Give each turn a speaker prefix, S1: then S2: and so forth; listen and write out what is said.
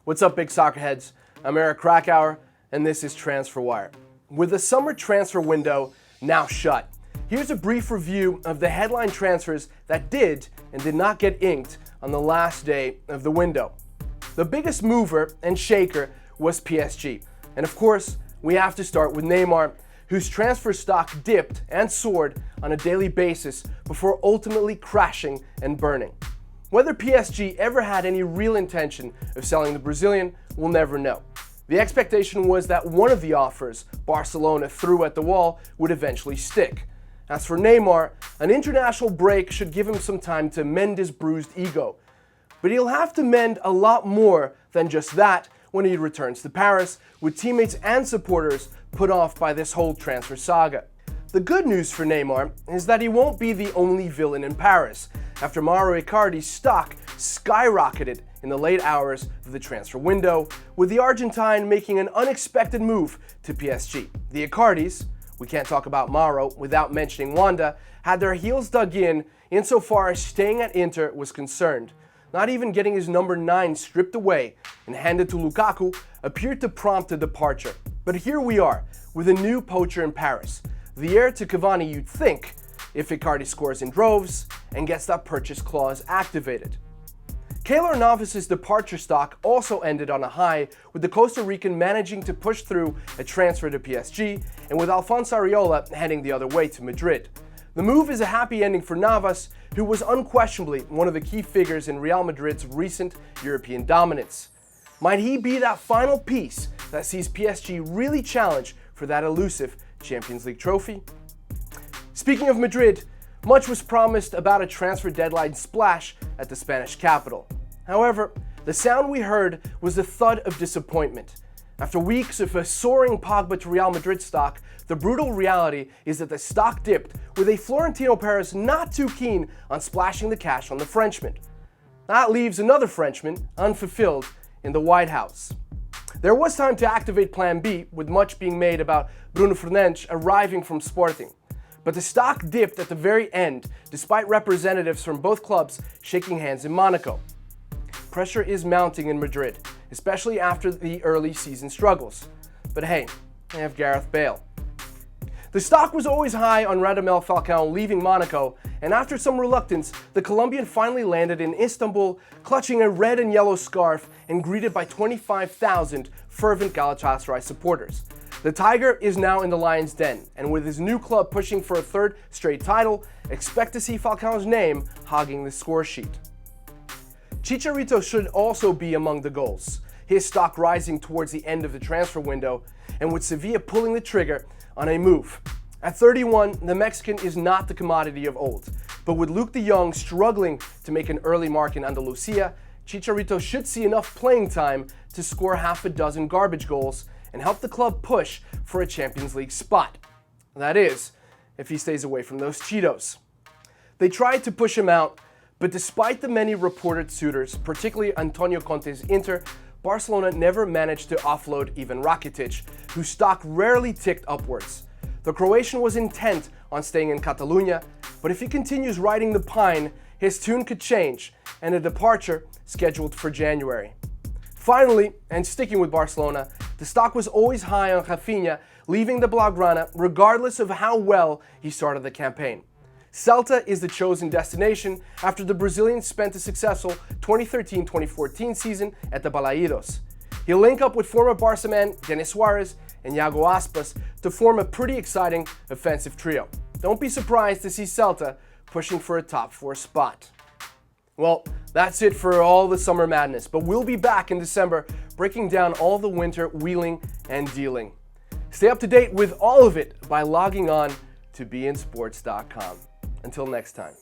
S1: What's up, big soccer heads? I'm Eric Krakauer, and this is Transfer Wire. With the summer transfer window now shut, here's a brief review of the headline transfers that did and did not get inked on the last day of the window. The biggest mover and shaker was PSG. And of course, we have to start with Neymar, whose transfer stock dipped and soared on a daily basis before ultimately crashing and burning. Whether PSG ever had any real intention of selling the Brazilian, we'll never know. The expectation was that one of the offers Barcelona threw at the wall would eventually stick. As for Neymar, an international break should give him some time to mend his bruised ego. But he'll have to mend a lot more than just that when he returns to Paris, with teammates and supporters put off by this whole transfer saga. The good news for Neymar is that he won't be the only villain in Paris, after Mauro Icardi's stock skyrocketed in the late hours of the transfer window, with the Argentine making an unexpected move to PSG. The Icardis, we can't talk about Mauro without mentioning Wanda, had their heels dug in insofar as staying at Inter was concerned. Not even getting his number 9 stripped away and handed to Lukaku appeared to prompt a departure. But here we are, with a new poacher in Paris, the heir to Cavani you'd think, if Icardi scores in droves and gets that purchase clause activated. Keylor Navas' departure stock also ended on a high, with the Costa Rican managing to push through a transfer to PSG, and with Alfonso Areola heading the other way to Madrid. The move is a happy ending for Navas, who was unquestionably one of the key figures in Real Madrid's recent European dominance. Might he be that final piece that sees PSG really challenge for that elusive Champions League trophy? Speaking of Madrid, much was promised about a transfer deadline splash at the Spanish capital. However, the sound we heard was the thud of disappointment. After weeks of a soaring Pogba to Real Madrid stock, the brutal reality is that the stock dipped, with a Florentino Perez not too keen on splashing the cash on the Frenchman. That leaves another Frenchman unfulfilled in the White House. There was time to activate Plan B, with much being made about Bruno Fernandes arriving from Sporting. But the stock dipped at the very end, despite representatives from both clubs shaking hands in Monaco. Pressure is mounting in Madrid, especially after the early season struggles. But hey, they have Gareth Bale. The stock was always high on Radamel Falcao leaving Monaco, and after some reluctance, the Colombian finally landed in Istanbul, clutching a red and yellow scarf and greeted by 25,000 fervent Galatasaray supporters. The Tiger is now in the Lion's Den, and with his new club pushing for a third straight title, expect to see Falcao's name hogging the score sheet. Chicharito should also be among the goals, his stock rising towards the end of the transfer window, and with Sevilla pulling the trigger on a move. At 31, the Mexican is not the commodity of old, but with Luke de Jong struggling to make an early mark in Andalusia, Chicharito should see enough playing time to score half a dozen garbage goals and help the club push for a Champions League spot. That is, if he stays away from those Cheetos. They tried to push him out, but despite the many reported suitors, particularly Antonio Conte's Inter, Barcelona never managed to offload even RAKITIC, whose stock rarely ticked upwards. The Croatian was intent on staying in Catalonia, but if he continues riding the pine, his tune could change, and a departure scheduled for January. Finally, and sticking with Barcelona, the stock was always high on RAFINHA, leaving the Blaugrana regardless of how well he started the campaign. CELTA is the chosen destination after the Brazilian spent a successful 2013-2014 season at the Balaidos. He'll link up with former Barca man Denis Suarez and Iago Aspas to form a pretty exciting offensive trio. Don't be surprised to see CELTA pushing for a top 4 spot. Well, that's it for all the summer madness, but we'll be back in December breaking down all the winter wheeling and dealing. Stay up to date with all of it by logging on to beinsports.com. Until next time.